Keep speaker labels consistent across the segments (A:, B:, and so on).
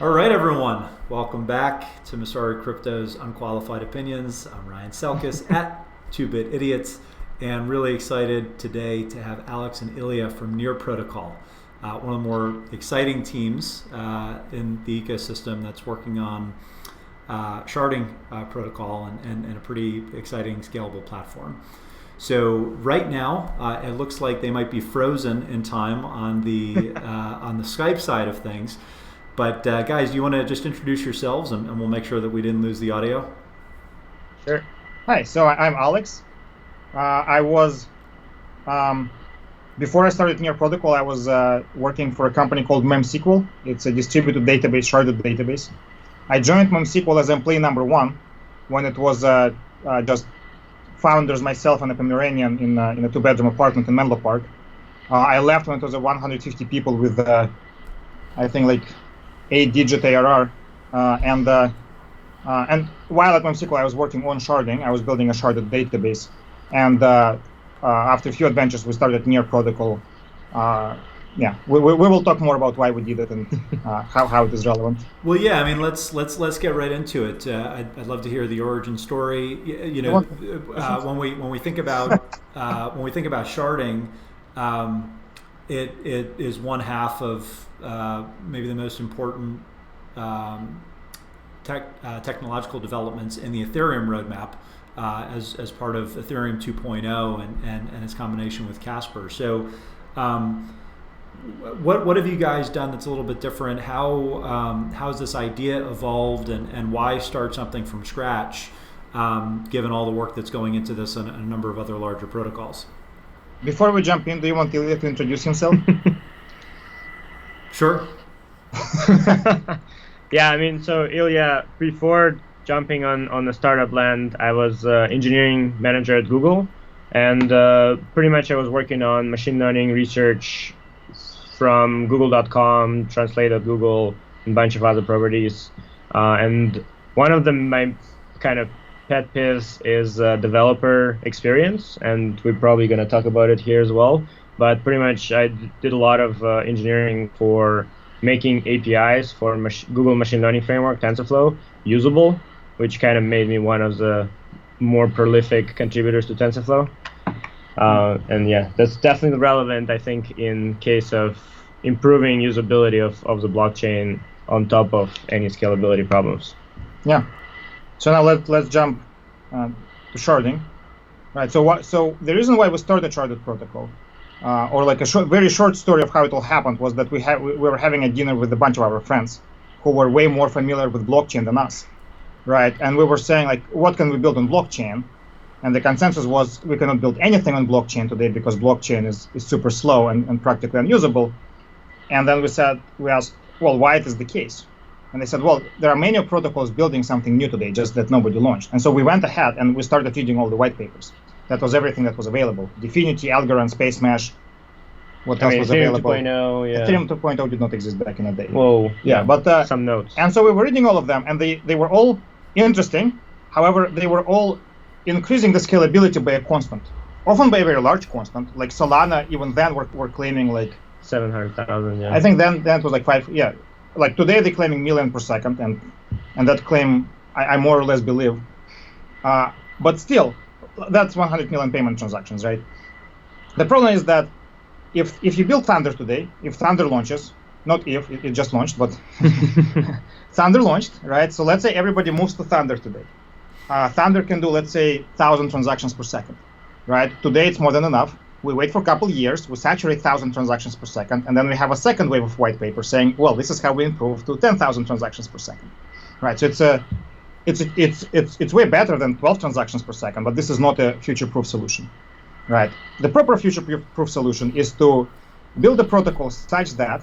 A: All right, everyone. Welcome back to Messari Crypto's Unqualified Opinions. I'm Ryan Selkis at 2-Bit Idiots, and really excited today to have Alex and Illia from Near Protocol, one of the more exciting teams in the ecosystem that's working on sharding protocol and a pretty exciting scalable platform. So right now, it looks like they might be frozen in time on the Skype side of things. But guys, do you want to just introduce yourselves, and we'll make sure that we didn't lose the audio?
B: Sure. Hi, so I'm Alex. I was, before I started Near Protocol, I was working for a company called MemSQL. It's a distributed database, sharded database. I joined MemSQL as employee number one when it was just founders, myself, and a Pomeranian in a two-bedroom apartment in Menlo Park. I left when it was 150 people with, I think, like 8-digit ARR, and while at MemSQL I was working on sharding. I was building a sharded database, and after a few adventures we started Near Protocol. We will talk more about why we did it and how it is relevant.
A: Well, yeah, I mean, let's get right into it. I'd love to hear the origin story. When we think about sharding, it is one half of maybe the most important technological developments in the Ethereum roadmap as part of Ethereum 2.0 and its combination with Casper. So what have you guys done that's a little bit different? How has this idea evolved, and why start something from scratch given all the work that's going into this and a number of other larger protocols?
B: Before we jump in, do you want Illia to introduce himself?
A: Sure.
C: Yeah, I mean, so Illia, before jumping on the startup land, I was engineering manager at Google, and pretty much I was working on machine learning research from Google.com, Translate.Google, and a bunch of other properties. And one of them, my kind of pet peeves, is developer experience, and we're probably going to talk about it here as well. But pretty much I did a lot of engineering for making APIs for Google machine learning framework, TensorFlow, usable, which kind of made me one of the more prolific contributors to TensorFlow. And yeah, that's definitely relevant, I think, in case of improving usability of the blockchain on top of any scalability problems.
B: Yeah. So now let's jump to sharding. Right. So the reason why we started sharded protocol, or like a very short story of how it all happened, was that we were having a dinner with a bunch of our friends who were way more familiar with blockchain than us, right? And we were saying, like, what can we build on blockchain? And the consensus was we cannot build anything on blockchain today because blockchain is super slow and practically unusable. And then we asked, well, why it is the case? And they said, well, there are many protocols building something new today, just that nobody launched. And so we went ahead and we started reading all the white papers. That was everything that was available. Definity, Algorand, Space Mesh. What else was available?
C: Ethereum 2.0, yeah.
B: Ethereum 2.0 did not exist back in the day.
C: Whoa.
B: Yeah, but
C: some notes.
B: And so we were reading all of them, and they were all interesting. However, they were all increasing the scalability by a constant, often by a very large constant. Like Solana, even then, were claiming like
C: 700,000. Yeah.
B: I think then it was like 5. Yeah, like today they're claiming million per second, and that claim I more or less believe. But still, that's 100 million payment transactions, right? The problem is that if you build Thunder today, if Thunder launches, not if, it just launched, but Thunder launched, right? So let's say everybody moves to Thunder today. Thunder can do, let's say, 1,000 transactions per second, right? Today it's more than enough. We wait for a couple of years, we saturate 1,000 transactions per second, and then we have a second wave of white paper saying, well, this is how we improve to 10,000 transactions per second, right? So it's way better than 12 transactions per second, but this is not a future-proof solution, right? The proper future-proof solution is to build a protocol such that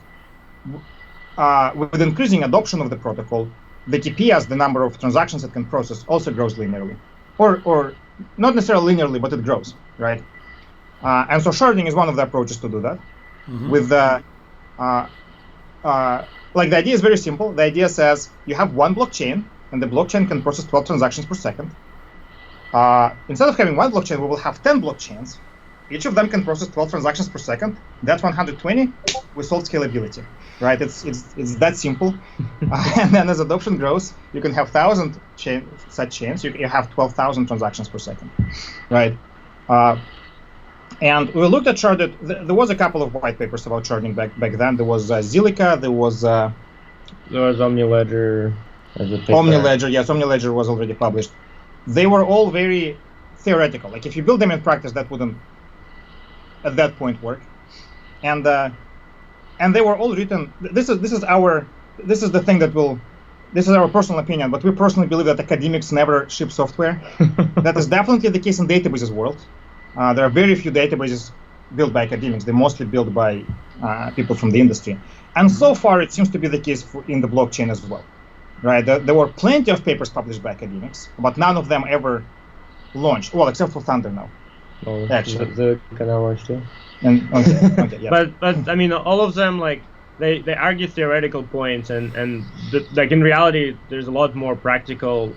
B: with increasing adoption of the protocol, the TPS, the number of transactions it can process, also grows linearly, or not necessarily linearly, but it grows, right? And so sharding is one of the approaches to do that. Mm-hmm. With the the idea is very simple. The idea says you have one blockchain, and the blockchain can process 12 transactions per second. Instead of having one blockchain, we will have 10 blockchains, each of them can process 12 transactions per second. That's 120. We solve scalability, right? It's that simple. And then as adoption grows, you can have 1,000 such chains. You have 12,000 transactions per second, right? And we looked at sharded. There was a couple of white papers about sharding back then. There was Zilliqa. There was
C: OmniLedger.
B: OmniLedger, yes, OmniLedger was already published. They were all very theoretical. Like if you build them in practice, that wouldn't at that point work. And they were all written. This is the thing that will. This is our personal opinion, but we personally believe that academics never ship software. That is definitely the case in databases world. There are very few databases built by academics. They're mostly built by people from the industry. And so far, it seems to be the case in the blockchain as well. Right? There were plenty of papers published by academics, but none of them ever launched. Well, except for Thunder now.
C: Oh,
B: actually.
C: The canal launch too.
B: And, okay, yeah.
C: But I mean, all of them like they argue theoretical points, and like in reality, there's a lot more practical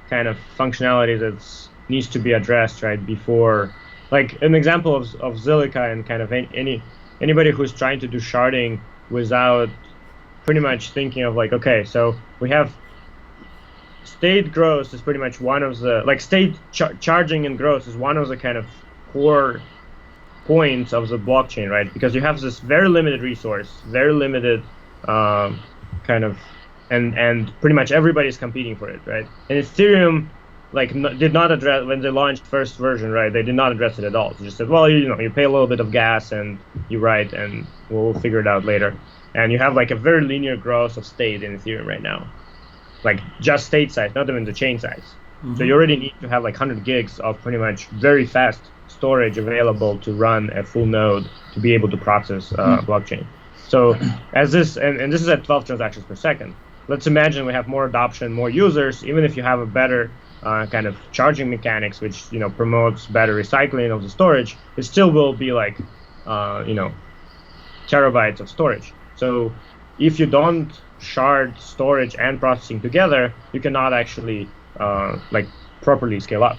C: kind of functionality that needs to be addressed right before. Like an example of Zilliqa and kind of anybody who's trying to do sharding without pretty much thinking of like, okay, so we have state growth is pretty much one of the like state charging and growth is one of the kind of core points of the blockchain, right? Because you have this very limited resource, very limited kind of, and pretty much everybody's competing for it, right? And Ethereum like did not address when they launched first version, right? They did not address it at all. They just said, well, you pay a little bit of gas and you write, and we'll figure it out later. And you have like a very linear growth of state in Ethereum right now, like just state size, not even the chain size. Mm-hmm. So you already need to have like 100 gigs of pretty much very fast storage available to run a full node to be able to process blockchain. So as this, and this is at 12 transactions per second. Let's imagine we have more adoption, more users, even if you have a better kind of charging mechanics, which promotes better recycling of the storage, it still will be like terabytes of storage. So if you don't shard storage and processing together, you cannot actually like properly scale up.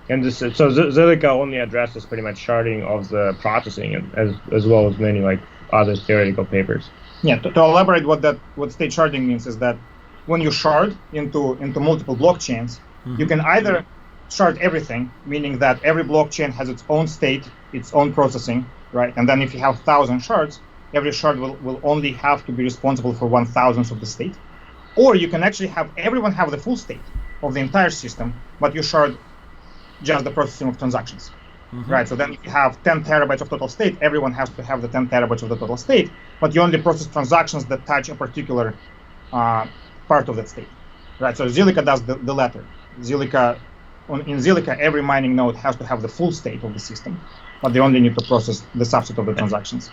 C: And this, so Zilliqa only addresses pretty much sharding of the processing, as well as many like other theoretical papers.
B: Yeah, to elaborate what state sharding means is that when you shard into multiple blockchains, you can either shard everything, meaning that every blockchain has its own state, its own processing, right? And then if you have 1,000 shards, every shard will only have to be responsible for 1,000th of the state. Or you can actually have everyone have the full state of the entire system, but you shard just the processing of transactions, right? So then if you have 10 terabytes of total state, everyone has to have the 10 terabytes of the total state, but you only process transactions that touch a particular part of that state, right? So Zilliqa does the latter. In Zilliqa, every mining node has to have the full state of the system, but they only need to process the subset of the transactions.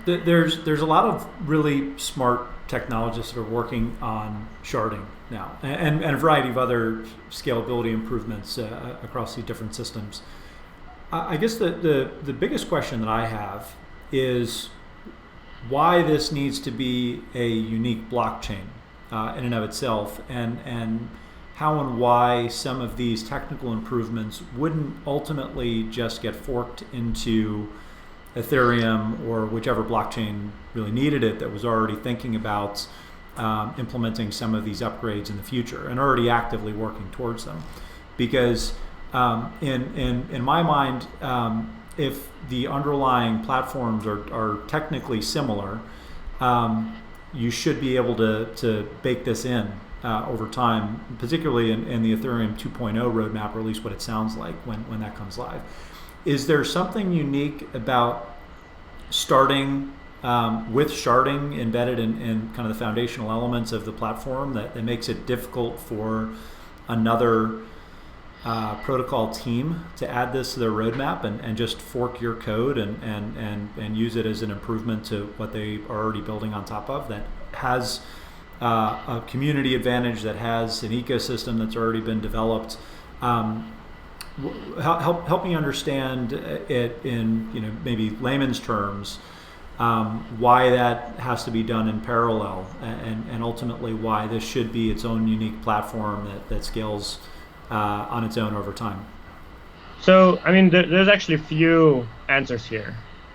A: There's a lot of really smart technologists that are working on sharding now, and a variety of other scalability improvements across the different systems. I guess the biggest question that I have is why this needs to be a unique blockchain in and of itself, and how and why some of these technical improvements wouldn't ultimately just get forked into Ethereum or whichever blockchain really needed it that was already thinking about implementing some of these upgrades in the future and already actively working towards them. Because in my mind, if the underlying platforms are technically similar, you should be able to bake this in over time, particularly in the Ethereum 2.0 roadmap, or at least what it sounds like when that comes live. Is there something unique about starting with sharding embedded in kind of the foundational elements of the platform that makes it difficult for another protocol team to add this to their roadmap and just fork your code and use it as an improvement to what they are already building on top of that has a community advantage, that has an ecosystem that's already been developed? Help me understand it in maybe layman's terms, why that has to be done in parallel, and ultimately why this should be its own unique platform that scales on its own over time.
C: So, I mean, there's actually a few answers here.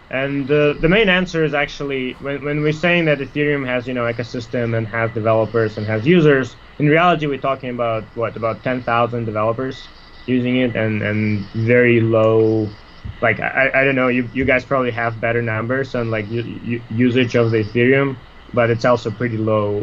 C: And the main answer is actually when we're saying that Ethereum has, ecosystem and has developers and has users, in reality, we're talking about about 10,000 developers using it and very low, like, I don't know, you guys probably have better numbers on like usage of the Ethereum, but it's also pretty low,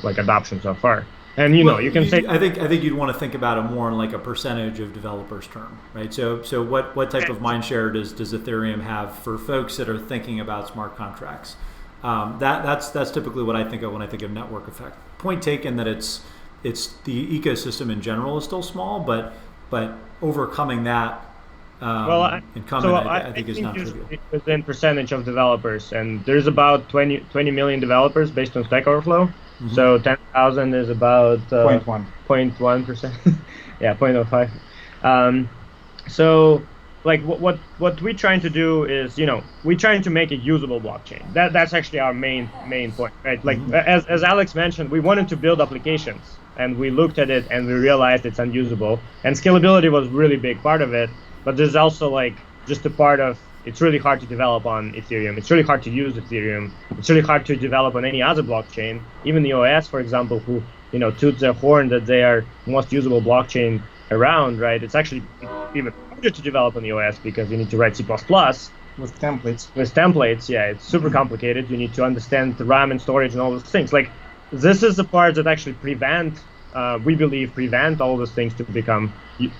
C: like adoption so far. And you can say
A: I think you'd want to think about it more in like a percentage of developers term, right? So what type of mind share does Ethereum have for folks that are thinking about smart contracts? That's typically what I think of when I think of network effect. Point taken that it's the ecosystem in general is still small, but overcoming that incumbent I think is not trivial.
C: Within percentage of developers, and there's about 20 million developers based on Stack Overflow. Mm-hmm. So 10,000 is about 0.1%. Yeah, 0.05. So like what we're trying to do is, we're trying to make a usable blockchain. That's actually our main point, right? Like mm-hmm. as Alex mentioned, we wanted to build applications, and we looked at it and we realized it's unusable. And scalability was a really big part of it, but there's also like just a part of it's really hard to develop on Ethereum. It's really hard to use Ethereum. It's really hard to develop on any other blockchain. Even the OS, for example, who toots their horn that they are most usable blockchain around, right? It's actually even harder to develop on the OS because you need to write C++.
B: With templates.
C: With templates, yeah, it's super complicated. You need to understand the RAM and storage and all those things. Like, this is the part that actually we believe prevent all those things to become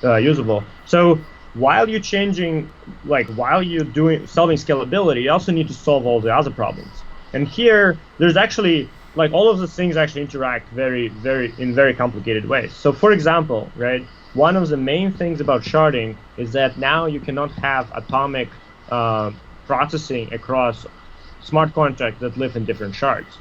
C: usable. So while you're solving scalability, you also need to solve all the other problems. And here, there's actually, like, all of those things actually interact in very complicated ways. So for example, right, one of the main things about sharding is that now you cannot have atomic processing across smart contracts that live in different shards,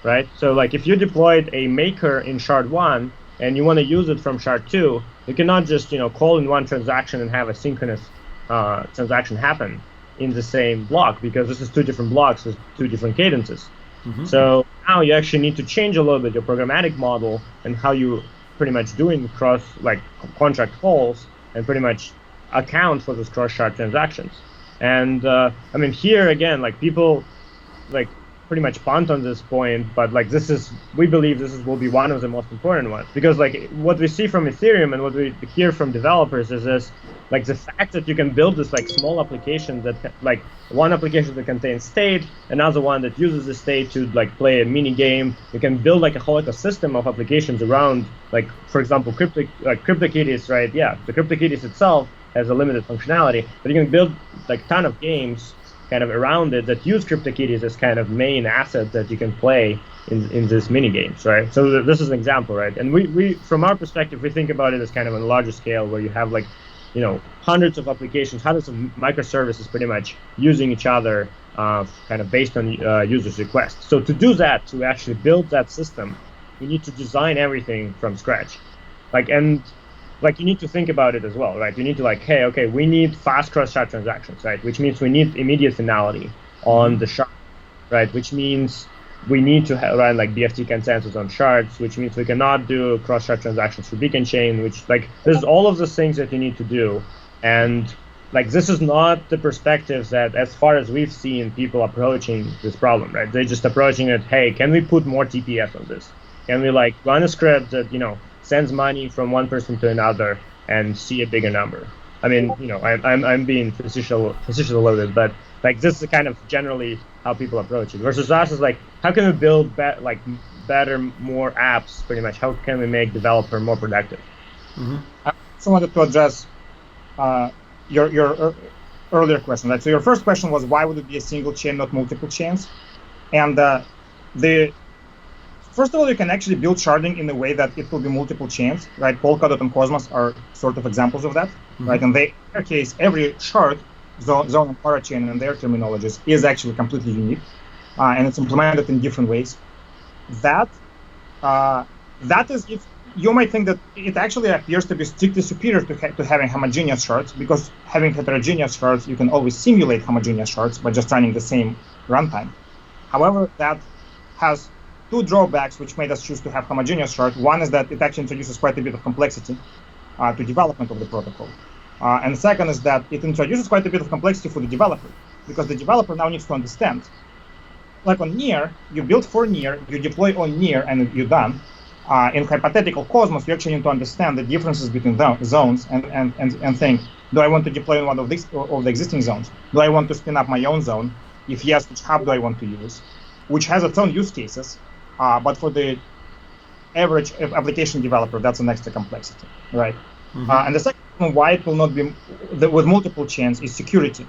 C: right? So like if you deployed a maker in shard 1 and you want to use it from shard 2, you cannot just call in one transaction and have a synchronous transaction happen in the same block, because this is two different blocks with two different cadences. Mm-hmm. So now you actually need to change a little bit your programmatic model and how you pretty much doing cross contract calls and pretty much account for those cross shard transactions. And I mean, here again, like, people like pretty much punt on this point, but like we believe this will be one of the most important ones, because like what we see from Ethereum and what we hear from developers is this, like, the fact that you can build this like small application that, like, one application that contains state, another one that uses the state to like play a mini game. You can build like a whole ecosystem of applications around, like, for example, CryptoKitties, right? Yeah, the CryptoKitties itself has a limited functionality, but you can build like a ton of games kind of around it that use CryptoKitties as kind of main asset that you can play in these mini games, right? So this is an example, right? And we from our perspective, we think about it as kind of on a larger scale, where you have like, hundreds of applications, hundreds of microservices pretty much using each other, kind of based on users' requests. So to do that, to actually build that system, you need to design everything from scratch. You need to think about it as well, right? You need to hey, okay, we need fast cross-shard transactions, right? Which means we need immediate finality on the shard, right? Which means we need to run like BFT consensus on shards, which means we cannot do cross-shard transactions for beacon chain, which there's all of those things that you need to do. And this is not the perspective that, as far as we've seen people approaching this problem, right? They're just approaching it, hey, can we put more TPS on this? Can we run a script that, sends money from one person to another and see a bigger number? I mean, I'm being facetious a little bit, but this is kind of generally how people approach it. Versus us is how can we build better, more apps? Pretty much, how can we make developer more productive?
B: Mm-hmm. I also wanted to address your earlier question. Right? So your first question was, why would it be a single chain, not multiple chains? And first of all, you can actually build sharding in a way that it will be multiple chains, right? Polkadot and Cosmos are sort of examples of that, mm-hmm. right? And in their case, every shard, zone and parachain in their terminologies, is actually completely unique, and it's implemented in different ways. That is, if you might think that it actually appears to be strictly superior to having homogeneous shards, because having heterogeneous shards, you can always simulate homogeneous shards by just running the same runtime. However, that has two drawbacks which made us choose to have homogeneous shard. One is that it actually introduces quite a bit of complexity to development of the protocol. And second is that it introduces quite a bit of complexity for the developer, because the developer now needs to understand. Like on Near, you build for Near, you deploy on Near, and you're done. In hypothetical Cosmos, you actually need to understand the differences between zones and think, do I want to deploy in one of the existing zones? Do I want to spin up my own zone? If yes, which hub do I want to use? Which has its own use cases, but for the average application developer, that's an extra complexity, right? Mm-hmm. And the second reason why it will not be with multiple chains is security,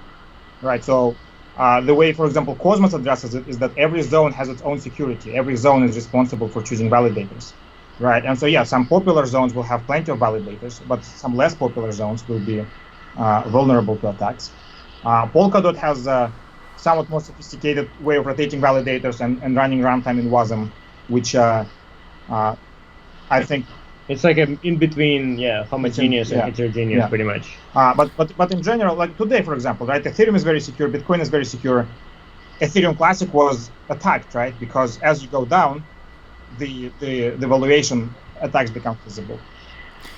B: right? So the way, for example, Cosmos addresses it is that every zone has its own security. Every zone is responsible for choosing validators, right? And so, yeah, some popular zones will have plenty of validators, but some less popular zones will be vulnerable to attacks. Polkadot has a somewhat more sophisticated way of rotating validators and running runtime in WASM, which I think
C: it's like an in-between, homogeneous and heterogeneous, pretty much.
B: But in general, like today, for example, right, Ethereum is very secure, Bitcoin is very secure. Ethereum Classic was attacked, right, because as you go down, the valuation attacks become visible.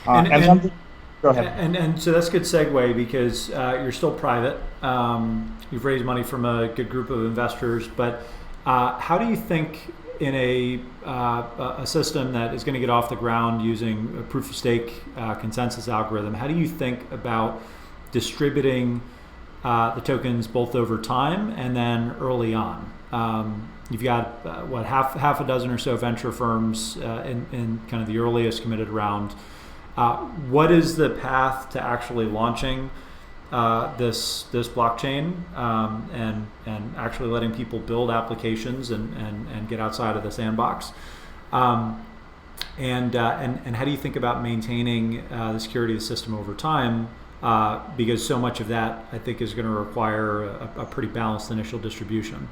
B: Go ahead.
A: And so that's a good segue, because you're still private. You've raised money from a good group of investors, but how do you think in a system that is going to get off the ground using a proof of stake consensus algorithm, how do you think about distributing the tokens both over time and then early on? You've got half a dozen or so venture firms in kind of the earliest committed round. What is the path to actually launching this blockchain and actually letting people build applications and get outside of the sandbox? And how do you think about maintaining the security of the system over time? Because so much of that, I think, is going to require a pretty balanced initial distribution.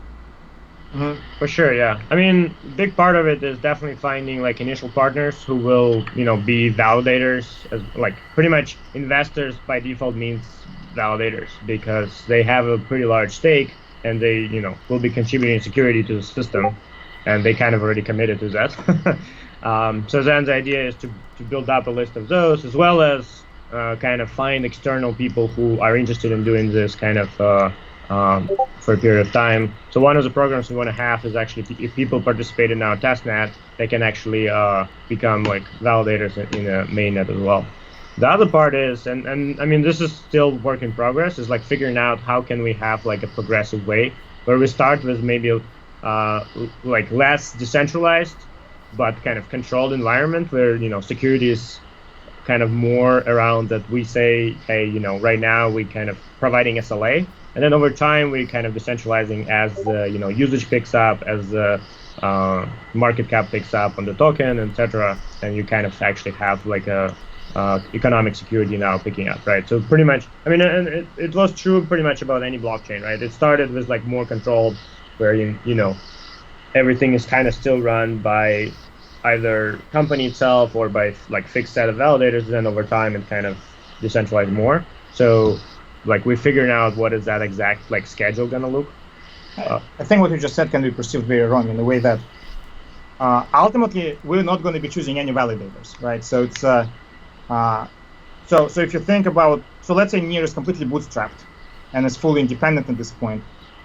C: Mm-hmm. For sure, yeah. I mean, big part of it is definitely finding like initial partners who will, be validators. As like pretty much investors by default means validators, because they have a pretty large stake and they, will be contributing security to the system, and they kind of already committed to that. So Zan's idea is to build up a list of those, as well as kind of find external people who are interested in doing this kind of for a period of time. So one of the programs we want to have is actually, if people participate in our testnet, they can actually become like validators in a mainnet as well. The other part is, and I mean, this is still work in progress, is like figuring out how can we have like a progressive way where we start with maybe like less decentralized, but kind of controlled environment where, security is kind of more around that we say, hey, right now we kind of providing SLA. And then over time, we kind of decentralizing as the usage picks up, as the market cap picks up on the token, etc. And you kind of actually have like a economic security now picking up, right? So pretty much, I mean, and it was true pretty much about any blockchain, right? It started with like more controlled, where everything is kind of still run by either company itself or by like fixed set of validators. Then over time, it kind of decentralized more. So like we're figuring out what is that exact like schedule gonna look.
B: I think what you just said can be perceived very wrong in the way that ultimately we're not going to be choosing any validators, right? So it's so if you think about, so let's say Near is completely bootstrapped and is fully independent at this point,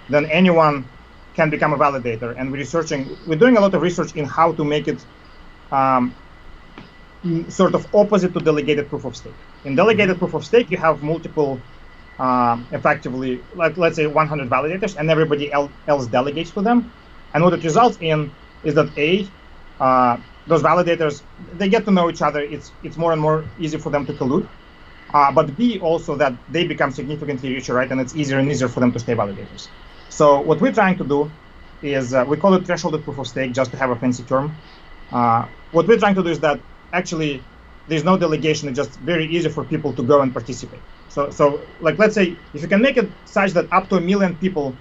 B: then anyone can become a validator. And we're doing a lot of research in how to make it sort of opposite to delegated proof of stake. In delegated proof of stake, you have multiple effectively, like let's say 100 validators, and everybody else delegates to them. And what it results in is that those validators, they get to know each other. It's more and more easy for them to collude. But B, also that they become significantly richer, right? And it's easier and easier for them to stay validators. So what we're trying to do is, we call it thresholded proof of stake, just to have a fancy term. What we're trying to do is that actually there's no delegation. It's just very easy for people to go and participate. So like, let's say if you can make it such that up to 1 million people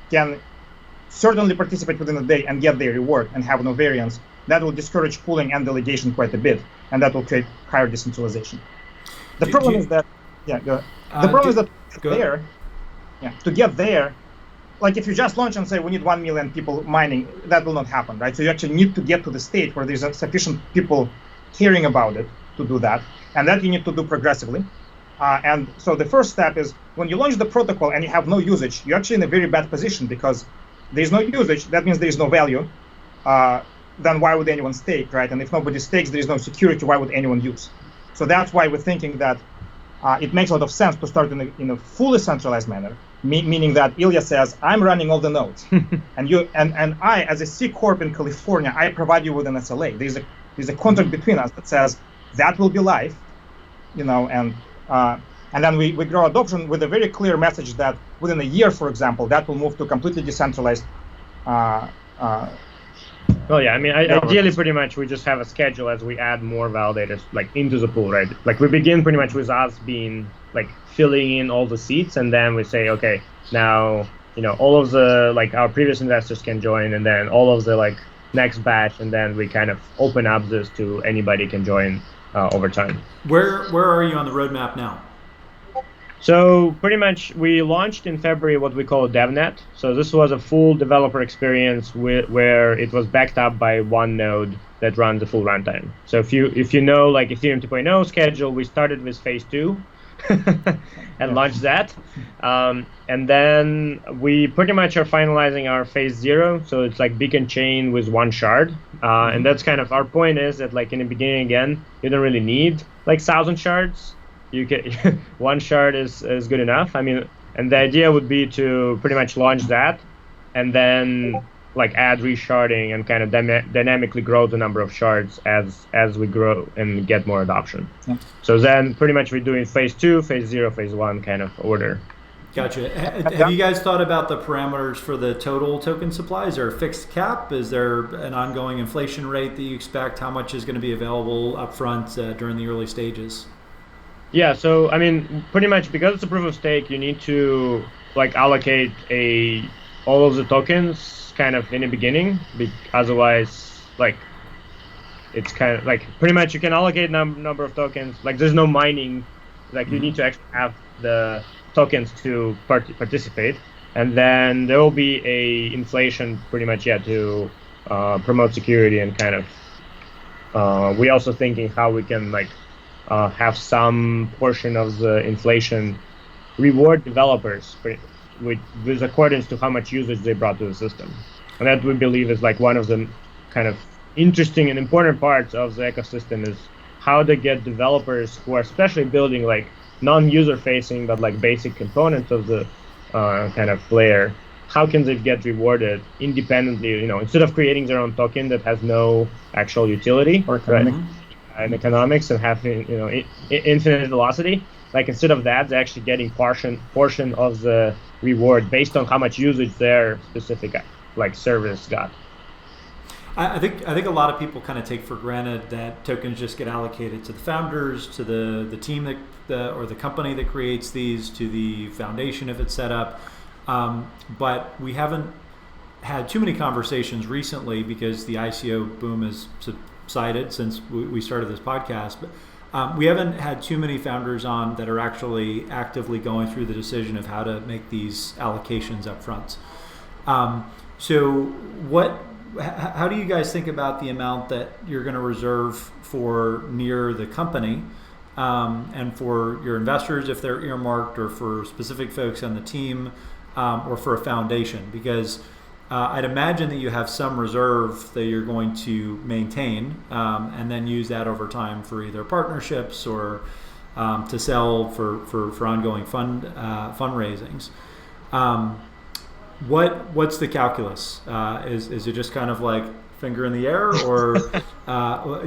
B: can certainly participate within a day and get their reward and have no variance, that will discourage pooling and delegation quite a bit, and that will create higher decentralization. The problem is that, go ahead. The problem is that to get there, like if you just launch and say we need 1 million people mining, that will not happen, right? So you actually need to get to the state where there's sufficient people caring about it to do that, and that you need to do progressively. And so the first step is when you launch the protocol and you have no usage, you're actually in a very bad position because there's no usage. That means there's no value. Then why would anyone stake, right? And if nobody stakes, there is no security. Why would anyone use? So that's why we're thinking that it makes a lot of sense to start in a fully centralized manner, meaning that Illia says, I'm running all the nodes. and I, as a C Corp in California, I provide you with an SLA. There's a contract between us that says that will be live, and then we grow adoption with a very clear message that within a year, for example, that will move to completely decentralized.
C: Well, yeah, I mean, ideally, pretty much, we just have a schedule as we add more validators, like, into the pool, right? Like, we begin pretty much with us being, like, filling in all the seats, and then we say, okay, now, all of the, like, our previous investors can join, and then all of the, like, next batch, and then we kind of open up this to anybody can join over time.
A: Where are you on the roadmap now?
C: So pretty much we launched in February what we call a DevNet. So this was a full developer experience where it was backed up by one node that runs the full runtime. So if you know, like, Ethereum 2.0 schedule, we started with phase 2 and launched that. And then we pretty much are finalizing our phase 0. So it's like beacon chain with one shard. And that's kind of our point is that, like, in the beginning, again, you don't really need like 1,000 shards. You can one shard is good enough. I mean, and the idea would be to pretty much launch that, and then like add resharding and kind of dynamically grow the number of shards as we grow and get more adoption. Yeah. So then pretty much we're doing phase 2, phase 0, phase 1 kind of order.
A: Gotcha. Have you guys thought about the parameters for the total token supply? Is there a fixed cap? Is there an ongoing inflation rate that you expect? How much is going to be available upfront during the early stages?
C: Yeah, so I mean, pretty much because it's a proof of stake, you need to like allocate all of the tokens kind of in the beginning. Otherwise, like, it's kind of like pretty much you can allocate number of tokens. Like, there's no mining. Like, you need to actually have the tokens to participate, and then there will be a inflation pretty much to promote security and kind of. We also thinking how we can like. Have some portion of the inflation reward developers with accordance to how much usage they brought to the system. And that we believe is like one of the kind of interesting and important parts of the ecosystem is how they get developers who are especially building like non-user facing but like basic components of the kind of layer. How can they get rewarded independently, instead of creating their own token that has no actual utility or and economics and having infinite velocity, like instead of that, they're actually getting portion of the reward based on how much usage their specific like service got.
A: I think a lot of people kind of take for granted that tokens just get allocated to the founders, to the team or the company that creates these, to the foundation if it's set up, but we haven't had too many conversations recently because the ICO boom has subsided since we started this podcast, but we haven't had too many founders on that are actually actively going through the decision of how to make these allocations up front. So how do you guys think about the amount that you're going to reserve for near the company and for your investors if they're earmarked, or for specific folks on the team, or for a foundation? Because I'd imagine that you have some reserve that you're going to maintain and then use that over time for either partnerships or to sell for ongoing fundraisings. What's the calculus? Is it just kind of like finger in the air, or what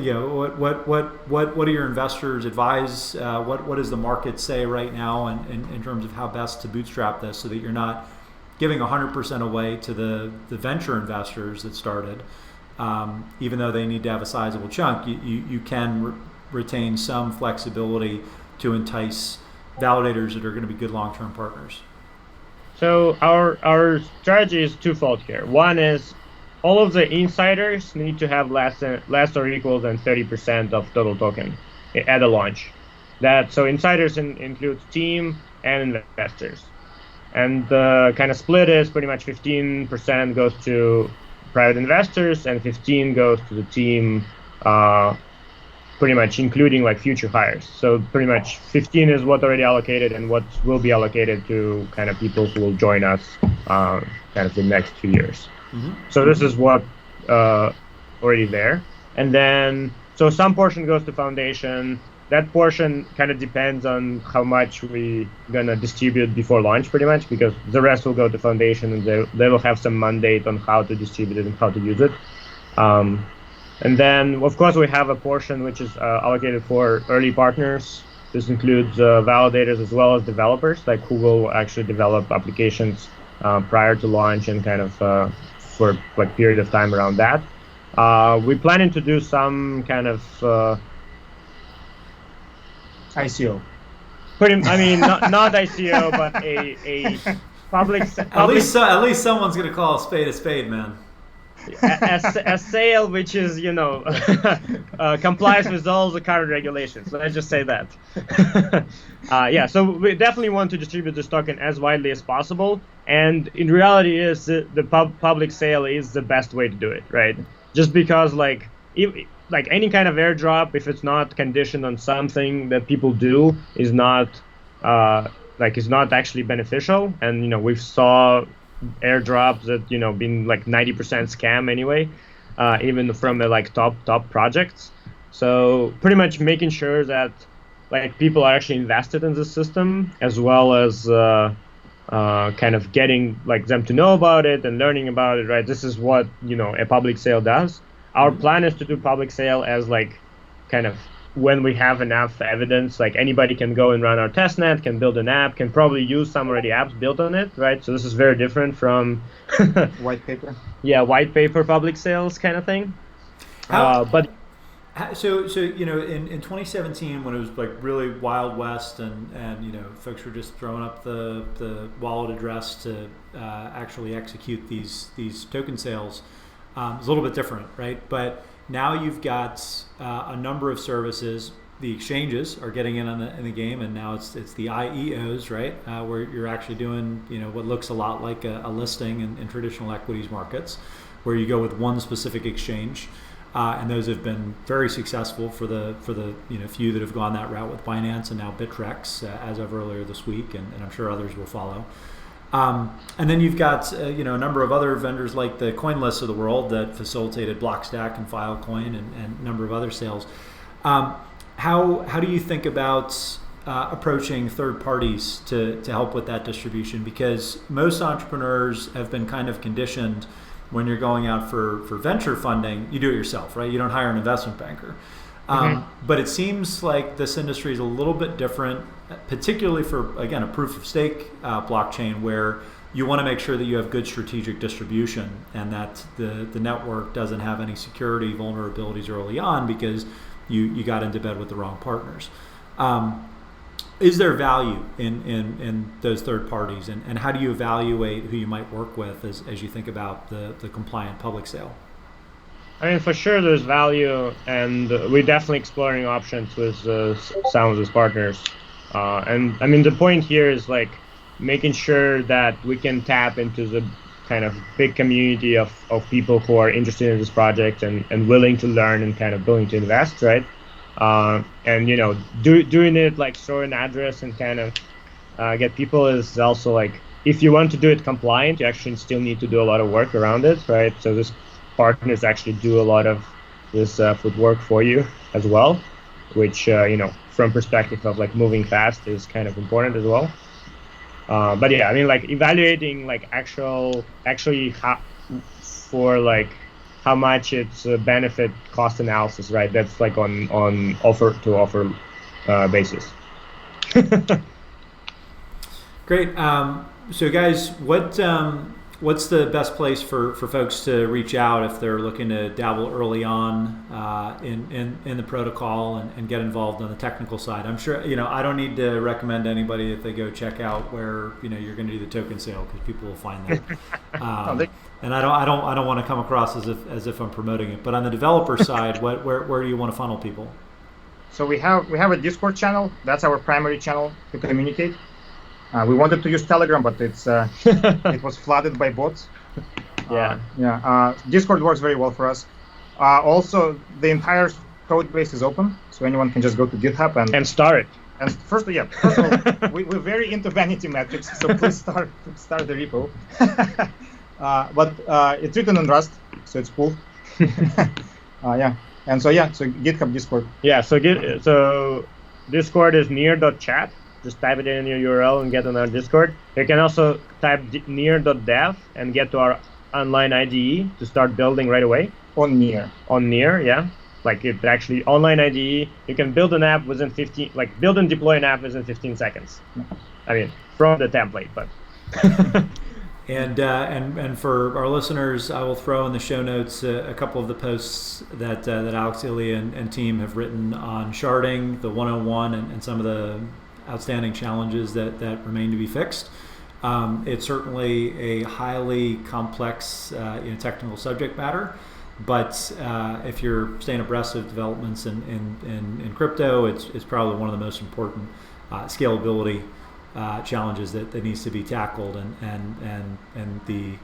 A: do your investors advise? What does the market say right now in terms of how best to bootstrap this so that you're not giving 100% away to the venture investors that started, even though they need to have a sizable chunk, you can retain some flexibility to entice validators that are going to be good long-term partners.
C: So our strategy is twofold here. One is all of the insiders need to have less or equal than 30% of total token at a launch. So insiders include team and investors. And the kind of split is pretty much 15% goes to private investors and 15% goes to the team pretty much including like future hires. So pretty much 15 is what already allocated and what will be allocated to kind of people who will join us kind of the next 2 years. So this is what already there. And then, so some portion goes to foundation. That portion kind of depends on how much we gonna distribute before launch, pretty much, because the rest will go to foundation, and they will have some mandate on how to distribute it and how to use it. And then, of course, we have a portion which is allocated for early partners. This includes validators as well as developers, like who will actually develop applications prior to launch and kind of for like period of time around that. We're planning to do some kind of
B: ICO.
C: Not ICO, but a public.
A: At least someone's gonna call a spade, man.
C: A sale which is, complies with all the current regulations. Let's just say that. So we definitely want to distribute this token as widely as possible. And in reality, is the public sale is the best way to do it, right? Just because, like any kind of airdrop, if it's not conditioned on something that people do, is not actually beneficial. And we've saw airdrops that been like 90% scam anyway, even from the top projects. So pretty much making sure that like people are actually invested in the system, as well as kind of getting like them to know about it and learning about it, right? This is what a public sale does. Our plan is to do public sale as like kind of when we have enough evidence, like anybody can go and run our testnet, can build an app, can probably use some already apps built on it, right? So this is very different from
B: white paper.
C: Yeah, white paper public sales kind of thing.
A: So in 2017, when it was like really Wild West and folks were just throwing up the wallet address to actually execute these token sales, it's a little bit different, right? But now you've got a number of services. The exchanges are getting in the game, and now it's the IEOs, right? Where you're actually doing what looks a lot like a listing in traditional equities markets, where you go with one specific exchange, and those have been very successful for the few that have gone that route with Binance and now Bittrex as of earlier this week, and I'm sure others will follow. And then you've got a number of other vendors like the CoinLists of the world that facilitated Blockstack and Filecoin and a number of other sales. How do you think about approaching third parties to help with that distribution? Because most entrepreneurs have been kind of conditioned when you're going out for venture funding, you do it yourself, right? You don't hire an investment banker. But it seems like this industry is a little bit different, particularly for, again, a proof of stake blockchain, where you want to make sure that you have good strategic distribution and that the network doesn't have any security vulnerabilities early on because you got into bed with the wrong partners. Is there value in those third parties, and how do you evaluate who you might work with as you think about the compliant public sale?
C: I mean, for sure there's value, and we're definitely exploring options with some of these partners. And I mean, the point here is like making sure that we can tap into the kind of big community of people who are interested in this project and willing to learn and kind of willing to invest, right? And doing it like throw an address and kind of get people is also like, if you want to do it compliant, you actually still need to do a lot of work around it, right? So this partners actually do a lot of this footwork for you as well, which from perspective of like moving fast is kind of important as well. But yeah, I mean, like evaluating like actually for like how much it's a benefit cost analysis, right? That's like on offer to offer basis.
A: Great. So guys, what's the best place for folks to reach out if they're looking to dabble early on in the protocol and get involved on the technical side? I'm sure I don't need to recommend anybody that they go check out where you're going to do the token sale, because people will find that. And I don't want to come across as if I'm promoting it. But on the developer side, where do you want to funnel people?
B: So we have a Discord channel. That's our primary channel to communicate. We wanted to use Telegram, but it was flooded by bots.
C: Yeah.
B: Discord works very well for us. Also, the entire code base is open, so anyone can just go to GitHub
C: and start it.
B: And first of all, we're very into vanity metrics, so please start the repo. But it's written in Rust, so it's cool. Yeah. And so GitHub, Discord.
C: Yeah. So Discord is near.chat. Just type it in your URL and get on our Discord. You can also type near.dev and get to our online IDE to start building right away.
B: On Near,
C: yeah. Like it actually online IDE. You can build an app within build and deploy an app within 15 seconds. I mean, from the template, but.
A: And for our listeners, I will throw in the show notes a couple of the posts that Alex, Illia, and team have written on sharding, the 101, and some of the outstanding challenges that remain to be fixed. It's certainly a highly complex technical subject matter, but if you're staying abreast of developments in crypto, it's probably one of the most important scalability challenges that needs to be tackled, and the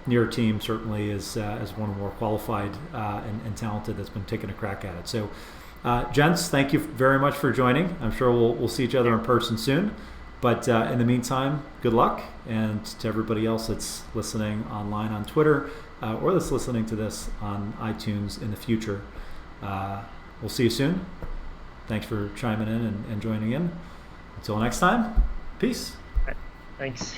A: Near team certainly is one of the more qualified and talented that's been taking a crack at it. So gents, thank you very much for joining. I'm sure we'll see each other in person soon, but in the meantime, good luck, and to everybody else that's listening online on Twitter or that's listening to this on iTunes in the future, we'll see you soon. Thanks for chiming in and joining in. Until next time, peace.
C: Thanks.